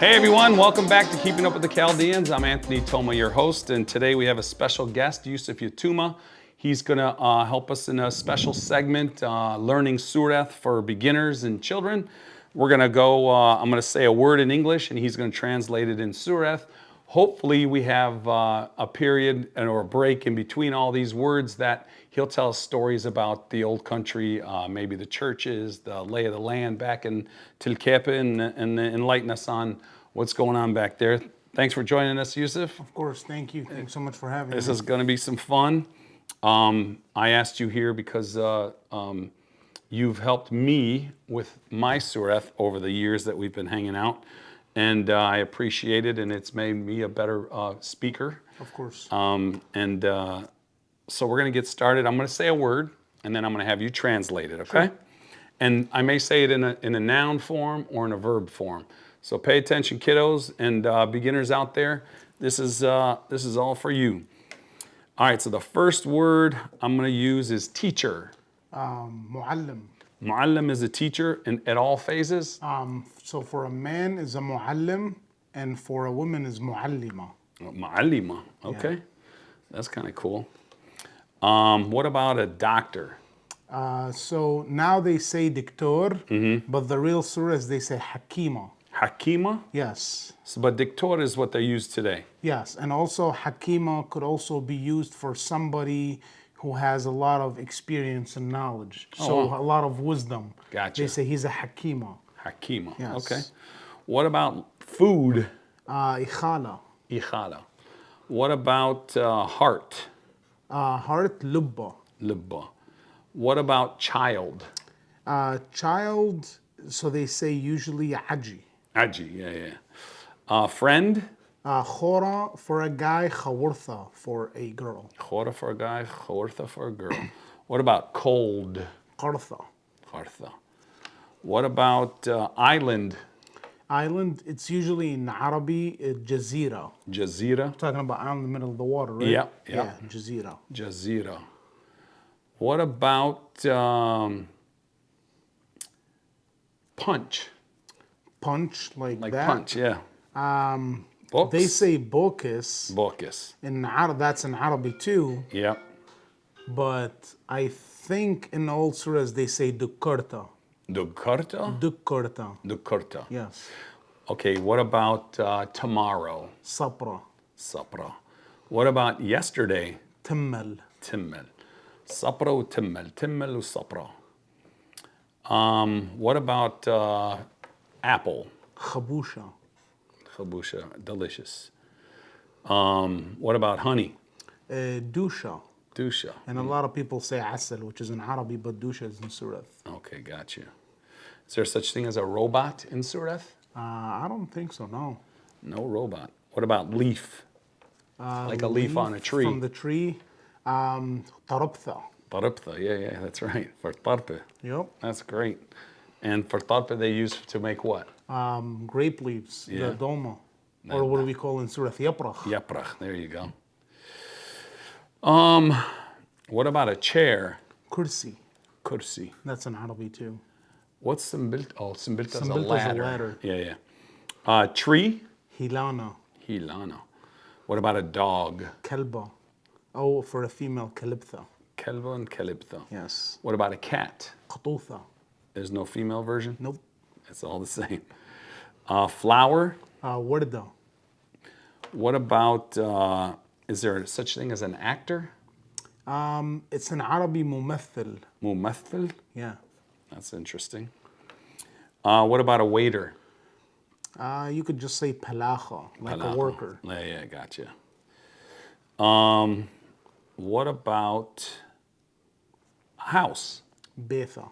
Hey everyone, welcome back to Keeping Up with the Chaldeans. I'm Anthony Toma, your host, and today we have a special guest, Yousif Yatuma. He's gonna help us in a special segment, learning Sūreth for beginners and children. We're gonna go, I'm gonna say a word in English and he's gonna translate it in Sūreth. Hopefully we have a period or a break in between all these words that he'll tell us stories about the old country, maybe the churches, the lay of the land back in Tilkepe, and enlighten us on what's going on back there. Thanks for joining us, Yousif. Of course, thank you. Thanks so much for having me. This is going to be some fun. I asked you here because you've helped me with my Sūreth over the years that we've been hanging out, and I appreciate it, and it's made me a better speaker. Of course. So we're going to get started. I'm going to say a word, and then I'm going to have you translate it, okay? Sure. And I may say it in a noun form or in a verb form. So pay attention, kiddos and beginners out there. This is all for you. All right, so the first word I'm going to use is teacher. Muallim. Muallim is a teacher at all phases? So for a man is a muallim, and for a woman is muallima. Muallima, okay. Yeah. That's kind of cool. What about a doctor? So now they say diktor, but the real Sūreth, they say hakima. Hakima? Yes. So, but diktor is what they use today. Yes, and also hakima could also be used for somebody who has a lot of experience and knowledge. So a lot of wisdom. Gotcha. They say he's a hakima. Hakima, yes. Okay. What about food? Ikhala. Ikhala. What about heart? Heart, lubba. Lubba. What about child? Child, so they say usually aji. Aji, yeah. Friend? Khora for a guy, khawartha for a girl. Khora for a guy, khawartha for a girl. What about cold? Qartha. Qartha. What about island? Island, it's usually in Arabi, jazira. Jazira? Talking about out in the middle of the water, right? Yeah. Yeah, jazira. Jazira. What about punch? Punch, like that? Punch, yeah. They say bokus. Bokus. That's in Arabic too. Yep. But I think in the old surahs they say dukarta. Dukarta? Dukarta. Dukarta. Yes. Okay, what about tomorrow? Sapra. Sapra. What about yesterday? Timmel. Timmel. Sapra و timmel. Timmel و sapra. What about apple? Khabusha. Khabusha, delicious. What about honey? Dusha. Dusha. And a lot of people say asal, which is in Arabic, but dusha is in Sūreth. Okay, got you. Is there such thing as a robot in Sūreth? I don't think so, no. No robot. What about leaf? Like a leaf on a tree. From the tree. Tarabtha. Tarabtha, yeah, that's right. For tarpe. Yep. That's great. And for tarpe they use to make what? Grape leaves, yeah. The doma. Or what do we call in Sūreth? Yaprach. Yaprach, there you go. What about a chair? Kursi. Kursi. That's in Arabic too. What's Simbilta? Oh, Simbilta is a ladder. ladder. Yeah. Tree? Hilana. Hilana. What about a dog? Kalba. Oh, for a female, kalibtha. Kalba and kalibtha. Yes. What about a cat? Qatutha. There's no female version? Nope. It's all the same. Flower? Warda. What about, is there such thing as an actor? It's an Arabic mumathil. Mumathil? Yeah. That's interesting. What about a waiter? You could just say palacha, like a worker. Yeah, gotcha. What about a house? Betha.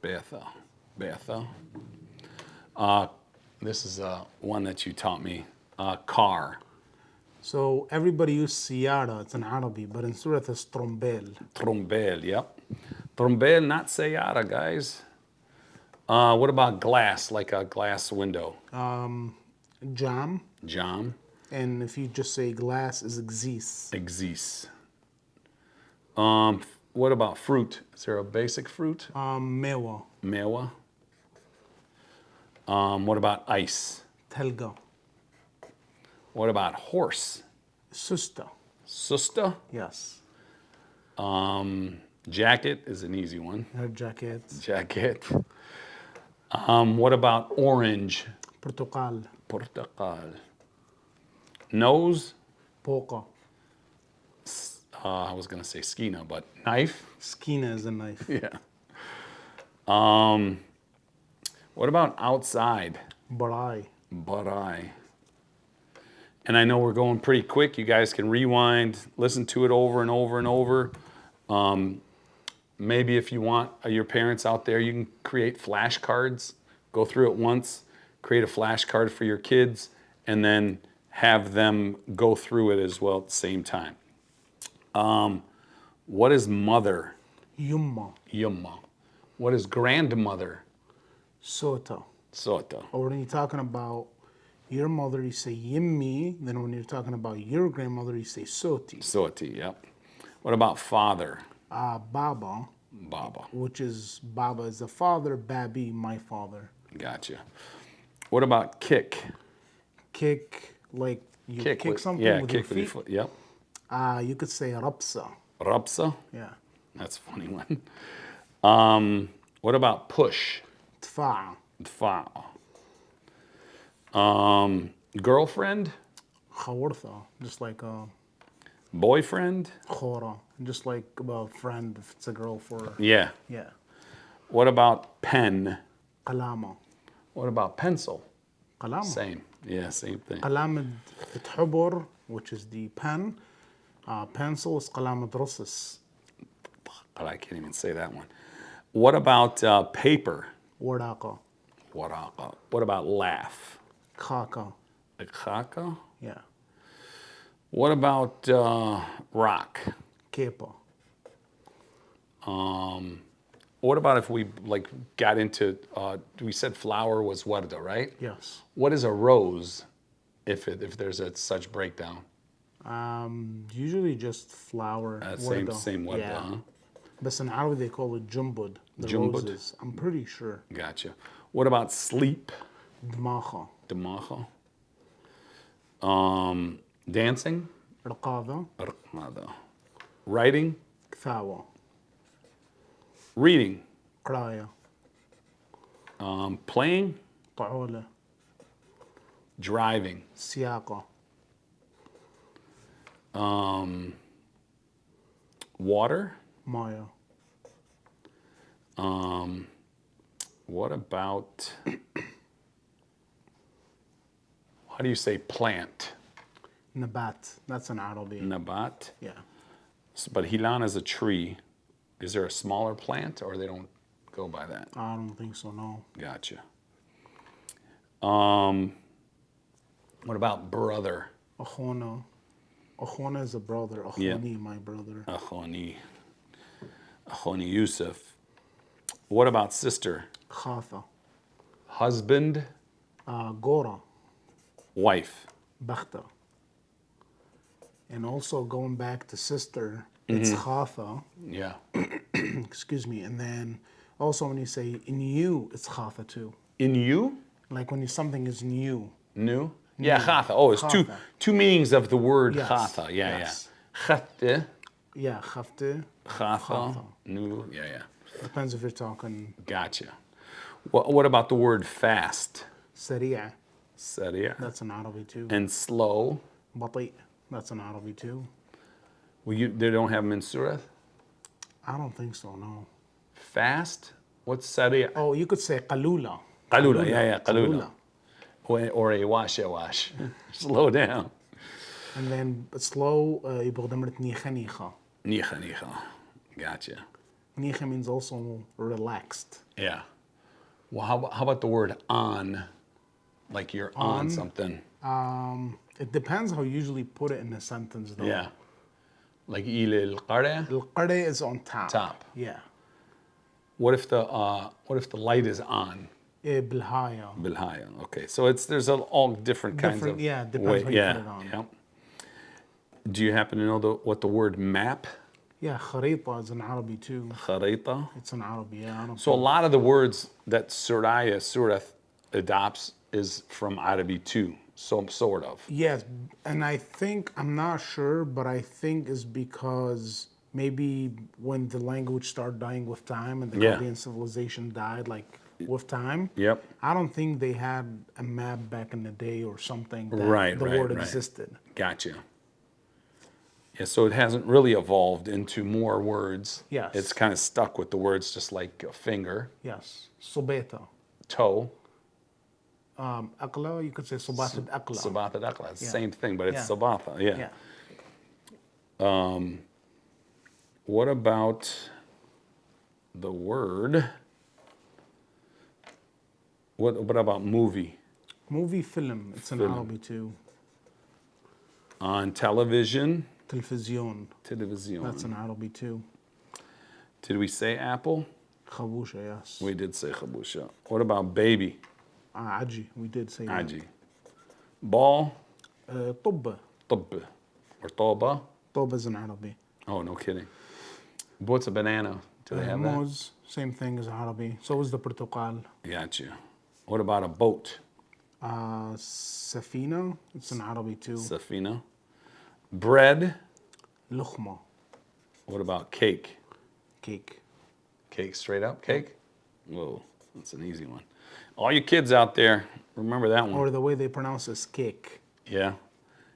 Betha. Betha. This is one that you taught me. Car. So everybody uses siyara, it's in Arabic, but in Sūreth it's trombel. Trombel, yep. Trombel, not sayara, guys. What about glass, like a glass window? Jam. Jam. And if you just say glass, is exis. Exis. What about fruit? Is there a basic fruit? Mewa. Mewa. What about ice? تلقى. What about horse? سوستة. Susta. Yes. Jacket is an easy one. Her jacket. Jacket. What about orange? برتقال. Portakal. Nose. بوقة. I was gonna say skina, but knife. سكينة is a knife. Yeah. What about outside? براي. Barai. And I know we're going pretty quick. You guys can rewind, listen to it over and over and over. Maybe if you want your parents out there, you can create flashcards. Go through it once, create a flashcard for your kids, and then have them go through it as well at the same time. What is mother? يمة. Yumma. What is grandmother? Sota. Sota. Or when you're talking about your mother, you say yimmi. Then when you're talking about your grandmother, you say soti. Soti, yep. What about father? Baba, Baba. which is Baba is the father, Babi, my father. Gotcha. What about kick? Kick, like you kick with, something yeah, with kick your with feet. your foot. Yep. You could say rapsa. Rapsa. Yeah. That's a funny one. What about push? Tfa'a. Dfa. Girlfriend? Khawartha. Just like Boyfriend? khora. Just like a friend if it's a girl for. Yeah. Yeah. What about pen? Qalama. What about pencil? Qalama. Same. Yeah, same thing. قلامة تحبر, which is the pen. Pencil is قلامة رصص. But I can't even say that one. What about paper? ورقة. Waraqa. What about laugh? خاكة. Khaka? Yeah. What about rock? كيبة. What about if we like got into, we said flower was warda, right? Yes. What is a rose if there's a such breakdown? Usually just flower. Same warda, yeah. huh? But in Arabic they call it jumbud. The Jumbud? roses. I'm pretty sure. Gotcha. What about sleep? دماغة. Damaha. Dancing? رقاضة. Rqmada. Writing? كثاوة. Reading? قراية. Playing? طعولة. Driving? سياقة. Water? مايا. What about, how do you say plant? نبات. That's an Arabic. Nabat? Yeah. But hilan is a tree. Is there a smaller plant or they don't go by that? I don't think so, no. Gotcha. What about brother? أخونا. أخونا is a brother. أخوني, my brother. Akhoni. Akhoni Yousif. What about sister? خاثة. Husband? غورة. Wife? بختة. And also going back to sister, it's خاثة. Yeah. Excuse me. And then also when you say in you, it's خاثة too. In you? Like when something is new. New? Yeah, chatha. Oh, it's Chatha. two meanings of the word Yes. chatha. Yeah, Yes. yeah. Chatte, Yeah, خفته. chatha, new. Yeah, yeah. Depends if you're talking Gotcha. What about the word fast? سريع. Saria. That's an Arabic too. And slow. بطيء. That's an Arabic too. Well, they don't have them in Sūreth? I don't think so, no. Fast? What's saria? Oh, you could say qalula. Qalula, yeah, qalula. Or a wash. Slow down. And then slow, يبغى دمرت نيخة نيخة. Nicha. Gotcha. Nicha means also relaxed. Yeah. Well, how about the word on? Like you're on something. It depends how you usually put it in a sentence though. Yeah. Like il al-qara? القرية is on top. Top. Yeah. What if the light is on? بالهاية. Bilhaya. Okay. So there's all different kinds of Yeah, depends how you put it on. Yeah. Do you happen to know what the word map? Yeah, خريطة is an Arabic too. Kharita. It's an Arabic, yeah. I don't So a lot of the words that Sūreth adopts is from Arabic too, so sort of. Yes, and I think, I'm not sure, but I think is because maybe when the language started dying with time and the Yeah. Chaldean civilization died, like with time. Yep. I don't think they had a map back in the day or something that Right, the right, word right. existed. Gotcha. Yeah, so it hasn't really evolved into more words. Yes. It's kind of stuck with the words just like a finger, Yes, Sobeta. toe, Akla, you could say Sobat al-Akla. sabatha dakla. It's the Yeah. same thing, but it's Yeah. sabatha. Yeah. Yeah. What about the word? What about movie? Movie film, it's in Film. Arabic too. On television? Television, Television. that's in Arabic too. Did we say apple? Khabusha, yes. We did say khabusha. What about baby? Aji, we did say that. Aji. Ball? Tubba. Tub. Or toba? Tubba is in Arabic. Oh, no kidding. What's a banana? Do they have that? Moz, same thing as Arabic. So is the Portugal. Gotcha. What about a boat? Safina, it's in Arabic too. Safina. Bread? Lukhma, What about cake? cake. Cake straight up? Cake? Whoa, that's an easy one. All you kids out there, remember that one. Or the way they pronounce it is cake. Yeah.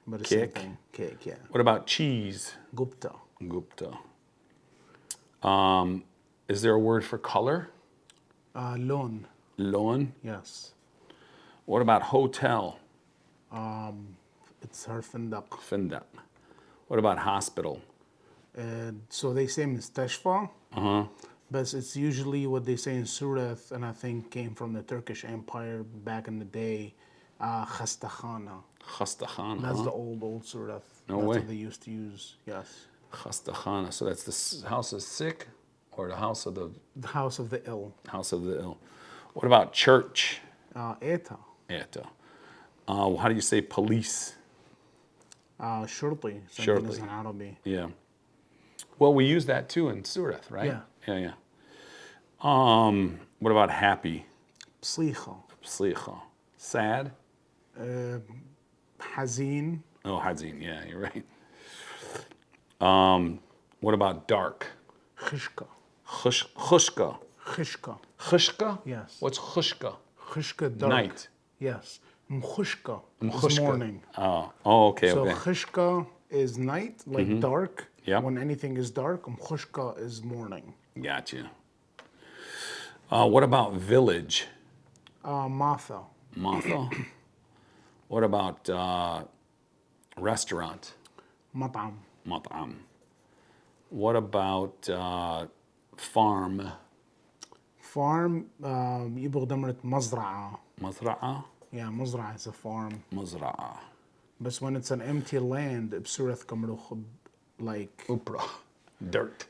But it's Cake. same thing. Cake, yeah. What about cheese? Gupta. Gupta. Is there a word for color? Lon, Loan. yes. What about hotel? It's harfindaq. Finda. What about hospital? So they say mustashfa, Uh-huh. but it's usually what they say in Sūreth, and I think came from the Turkish Empire back in the day. Khastakhana. Khastakhana. That's the old Sūreth. No That's way. what they used to use. Yes. Khastakhana. So that's the house of sick or the house of the The house of the ill. house of the ill. What about church? Eta. Eta. How do you say police? Shurti. Same thing Shurti. as in Arabic. Yeah. Well, we use that too in Sūreth, right? Yeah. Yeah, yeah. What about happy? Psikha. Slicha. Sad? Hazin. Oh, hazin. Yeah, you're right. What about dark? Khishka. Khushka. Khishka. Khushka? Yes. What's khushka? Khishka, dark. Night. Yes. Mkhushka is Mkhushka. morning. Oh, okay, So okay. khishka is night, like dark. Yep. When anything is dark, mkhushka is morning. Gotcha. What about village? Matha. Matha. What about restaurant? Mat'am. Mat'am. What about farm? Farm, يبغى دمرة مزرعة. مزرعة. Yeah, مزرعة is a farm. مزرعة. But when it's an empty land, بسورة كمروخ like Upra. Dirt.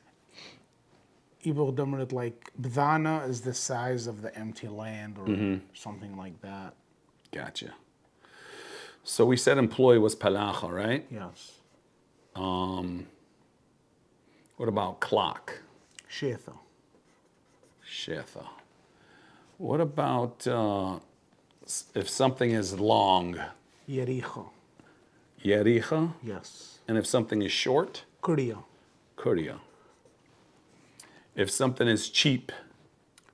يبغى دمرة like Bdana is the size of the empty land or something like that. Gotcha. So we said employee was palacha, right? Yes. What about clock? Shetha. Shetha. What about if something is long? Yericha. Yericha. Yes. And if something is short? Kuriya. Kuriya. If something is cheap?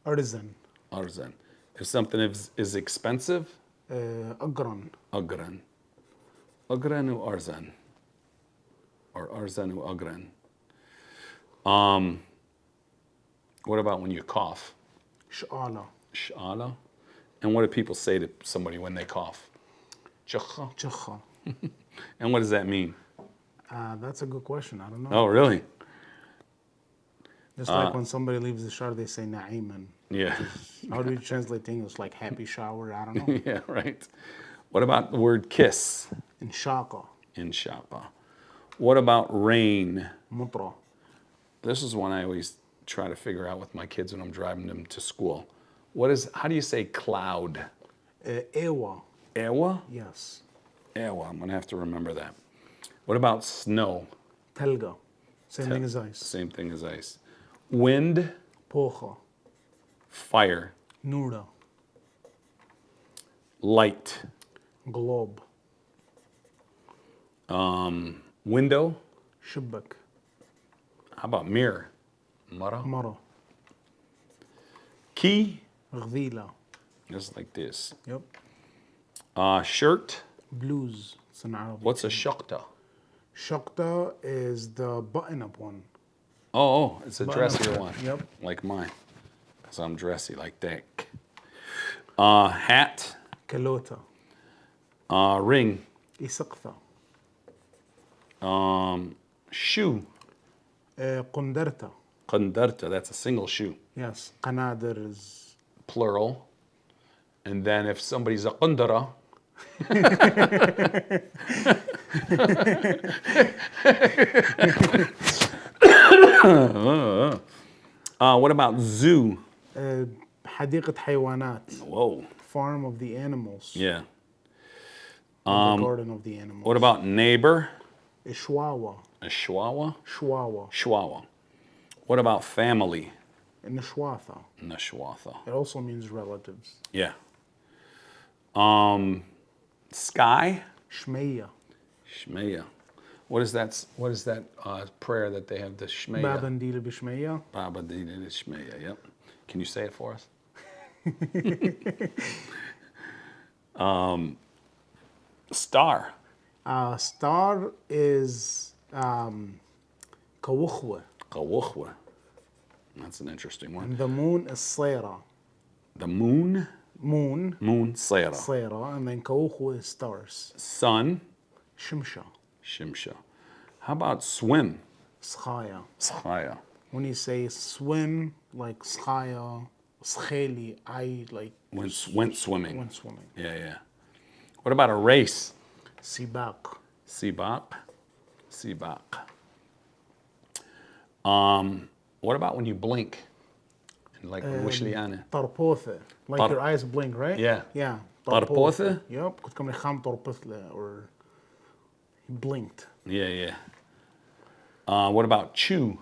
Artisan. Arzan. If something is expensive? أقرن. Agran. Agran u arzan. Or arzan u agran. What about when you cough? شآلة. Sh'ala. And what do people say to somebody when they cough? Chakha. Chakha. And what does that mean? That's a good question. I don't know. Oh, really? Just like when somebody leaves the shower, they say na'iman. Yeah. How do you translate English? Like happy shower? I don't know. Yeah, right. What about the word kiss? Inshaqa. Inshallah. What about rain? Mutra. This is one I always try to figure out with my kids when I'm driving them to school. How do you say cloud? Ewa. Ewa? Yes. Ewa, I'm gonna have to remember that. What about snow? Telga. Same thing as ice. Same thing as ice. Wind? Pocha. Fire. Nura. Light. globe. Window. شبك. How about mirror? مرة. مرة. Key. غذيلة. Just like this. Yep. Shirt. Blues. It's an Arabic. What's a shakta? Shakta is the button-up one. Oh, it's a Button-up dressier shirt. one. Yep. Like mine. Because I'm dressy like that. Hat. كلوتا. Ring. إسقطة. Shoe. قندرتا. Qandarta. That's a single shoe. Yes. قنادر is Plural. And then if somebody's a qandara. What about zoo? حديقة حيوانات. Whoa. Farm of the animals. Yeah. The garden of the animals. What about neighbor? شواوة. A chihuahua? شواوة. Chihuahua. What about family? النشواثة. Nashwatha. It also means relatives. Yeah. Sky? شمية. Shmeya. What is that prayer that they have, the Shmeya? بابا نديل بشمية. Baba Dina Shmeya, yep. Can you say it for us? Star. Star is كوخوة. Qawukhwa. That's an interesting one. And the moon is صيرة. The moon? Moon. Moon, Sayra. صيرة. And then كوخوة is stars. Sun, شمشة. Shimsha. How about swim? صخايا. Schaya. When you say swim, like صخايا, صخيلي, I like Went swimming. went swimming. Yeah, yeah. What about a race? سباق. Sibak. Sibak. What about when you blink? Like wishliana. طربوثة. Like طر- your eyes blink, right? Yeah. Yeah. طربوثة? Yep. كنت كم خام طربوثة or he blinked. Yeah, yeah. What about chew?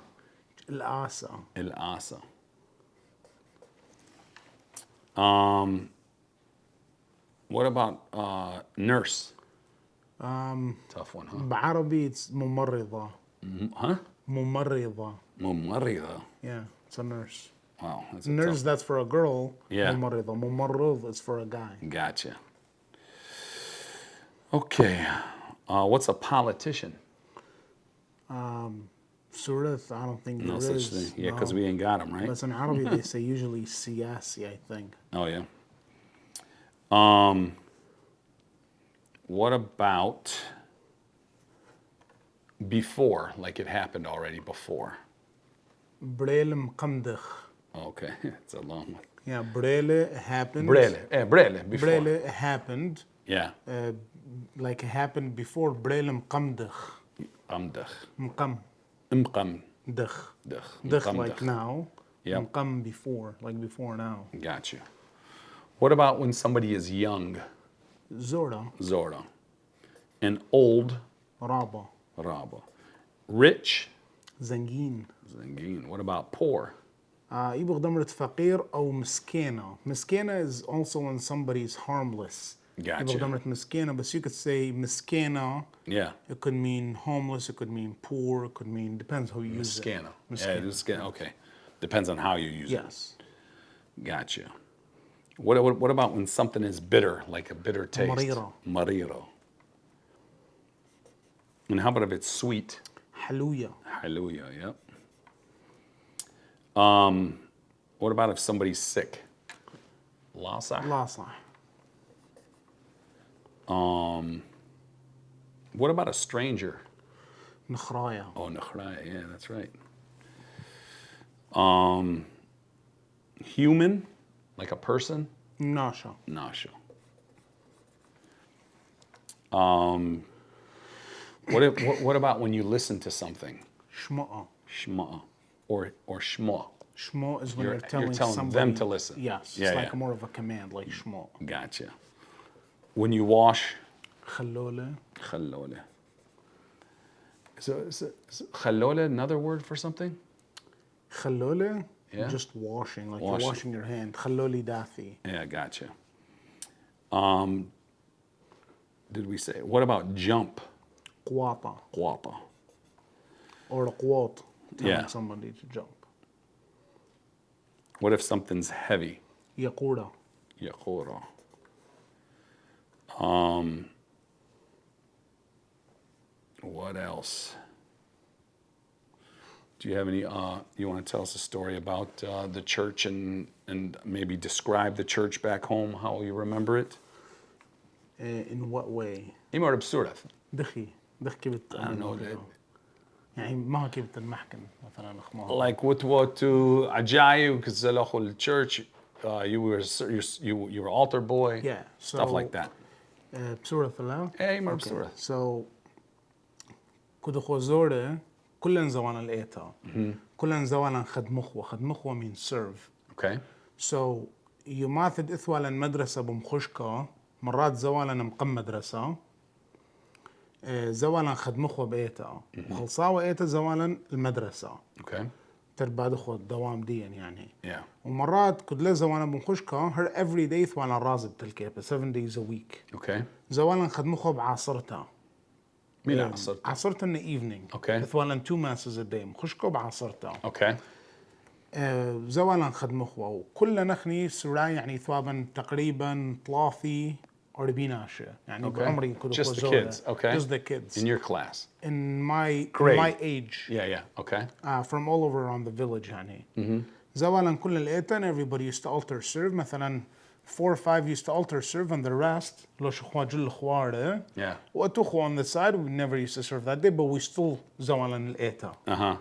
الآسة. El asa. What about nurse? Tough one, huh? بعربي it's ممرضة. Huh? ممرضة. Mumarida. Yeah, it's a nurse. Wow, that's a Nurse, tough. that's for a girl. Yeah. ممرضة. ممرض is for a guy. Gotcha. Okay. What's a politician? Sūreth, I don't think No there such is. thing. Yeah, because no. we ain't got them, right? But in Arabic, they say usually siyasi, I think. Oh, yeah. What about before? Like it happened already before. بريل مقمدخ. Okay, it's a long one. Yeah, بريل happened. Brele, before. بريل happened. Yeah. Like it happened before. بريل مقمدخ. Amdach. مقم. Imqam. دخ. Dach. دخ like now. Yep. مقم before, like before now. Got you. What about when somebody is young? زورا. Zora. And old? رابا. Raba. Rich? زنجين. Zangin. What about poor? يبغى ضمرة فقير أو مسكينة. مسكينة is also when somebody is harmless. Gotcha. يبغى ضمرة مسكينة, but you could say مسكينة. Yeah. It could mean homeless, it could mean poor, it could mean, depends how you use it. Scanner. Yeah, Miskena. just scan. Okay. Depends on how you use Yes. it. Gotcha. What about when something is bitter, like a bitter taste? Mariro. Mariro. And how about if it's sweet? حلوية. Hallelujah. Yep. What about if somebody's sick? Lasa. لاصع. What about a stranger? نخرايا. Oh, nakhraya. Yeah, that's right. Human, like a person. ناشا. Nasha. What about when you listen to something? شماء. Shma or shma. شماء is when You're you're telling telling somebody. them to listen. Yes. Yeah, It's like yeah. more of a command, like شماء. Gotcha. When you wash, خلولة. khallole. So khallole another word for something? خلولة. Yeah. Just washing, like Washing. you're washing your hand. خلولي دافي. Yeah, gotcha. Did we say? What about jump? قواطة. Guapa. Or a quote. Telling Yeah. somebody to jump. What if something's heavy? يقورة. Yaqura. What else? Do you have any, you want to tell us a story about the church and maybe describe the church back home, how you remember it? In what way? Imar Sūreth. دخي كيف I don't know. يعني ما كيف المحكم مثلا خمار. Like what Ajayu, because the church, you were altar boy. Yeah. Stuff So, like that. بسورة الله. Hey, Imar Sūreth. So كده خوزورة كلن زوانا لقيتها. كلن زوانا خدمخوة means serve. Okay. So يماثد إثوالا مدرسة بمخشكة مرات زوالا مقم مدرسة زوالا خدمخوة بقيتها وخلصاوة قيتها زوالا المدرسة. Okay. تربى دخو الدوام ديا يعني. Yeah. ومرات كدلا زوالا بمخشكة her every day ثوالا رازب تلكيبة 7 days a week. Okay. زوالا خدمخوة بعصرتها. مين عصرت؟ عصرتها in the evening. Okay. ثوالا 2 masses a day مخشكة بعصرتها. Okay. زوالا خدمخوة وكل نخني سراي يعني ثوابا تقريبا 40 يعني Okay. بعمري كده Just the kids. Okay. Just the kids. In your class. In my age. Yeah. Okay. From all over around the village يعني. زوالا كل الإيتن everybody used to altar serve مثلا 4 or 5 used to altar serve and the rest لو شخوا جل خوارة. Yeah. وأتوخوا on the side we never used to serve that day but we still زوالا الإيتا.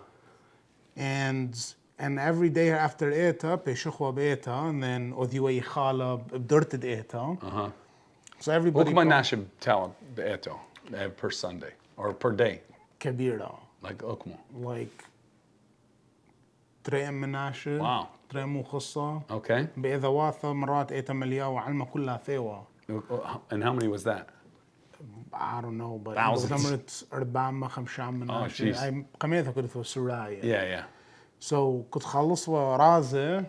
And every day after إيتا بيشخوا بإيتا and then أذيوي خالة بدرت إيتا. So everybody. What can I tell بإيتو per Sunday or per day? كبيرة. Like أكمل. Like تريم مناشة. Wow. تريم مخصة. Okay. بإذا واثة مرات إيتا مليا وعلمة كلها ثيوة. And how many was that? I don't know but. Thousands. دمرت 4-5 مناشة. jeez. أي قميتها كده في السراية. Yeah. So كنت خلصوا رازة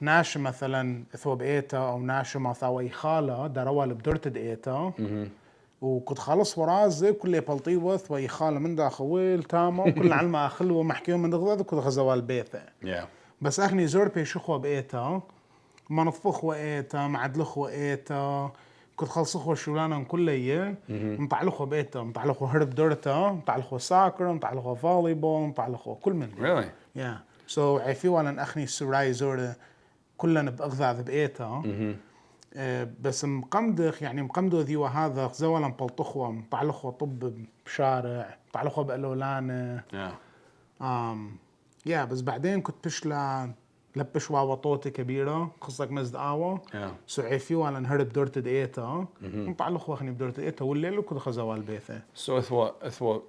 ناشة مثلا ثوب إيتا أو ناشة ما ثاوي خالة دروا لبدرت إيتا. وكنت خلص ورازة كل بلطيوث وي خالة من دا خويل تاما كل علمة أخلوه محكيهم من دغذا كنت غزوال بيثة. Yeah. بس أخني زور بيشخوا بإيتا ما نطفخ وإيتا معدلخ وإيتا كنت خلصخوا شولانا كلية مطعلخوا بإيتا مطعلخوا هرب دورتا مطعلخوا ساكر مطعلخوا فوليبول مطعلخوا كل من. Really? Yeah. So عفيوا لأن أخني السراي زور كلنا بأغذى بإيتا. بس مقمدخ يعني مقمدو ذيوا هذا زولا مبلطخوا مطعلخوا طب بشارع مطعلخوا بقلولانة. Yeah. بس بعدين كنت بشلا لبش واوطوتي كبيرة خصك مزد آوا. Yeah. So عفيوا لأن هرب دورت دقيتا مطعلخوا أخني بدورت دقيتا والليل كنت خزوال بيثة. So إثوا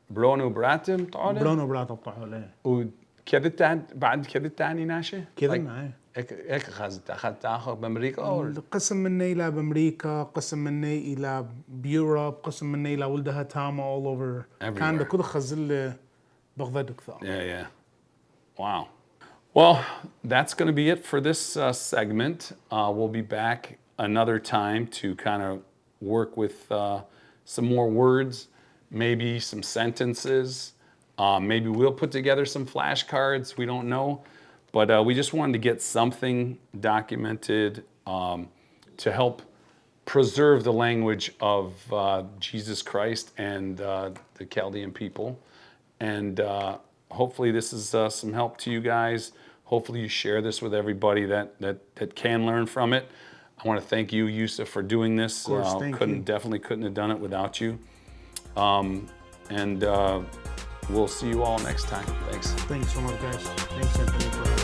برونو براتم تعالى. برونو براتا بطعوا ليه. وكذا بعد كذا تاني ناشة. كذا معي. إيك أخذت آخر بأمريكا أو؟ قسم مني إلى بأمريكا قسم مني إلى بيوروب قسم مني إلى ولدها تاما all over. كان ده كده خزل بغداد أكثر. Yeah. Wow. Well, that's going to be it for this segment. We'll be back another time to kind of work with some more words, maybe some sentences. Maybe we'll put together some flashcards. We don't know. But we just wanted to get something documented to help preserve the language of Jesus Christ and the Chaldean people. And hopefully this is some help to you guys. Hopefully you share this with everybody that can learn from it. I want to thank you, Yousif, for doing this. Of course, thank you. Definitely couldn't have done it without you. And we'll see you all next time. Thanks. Thanks so much, guys. Thanks, Anthony, for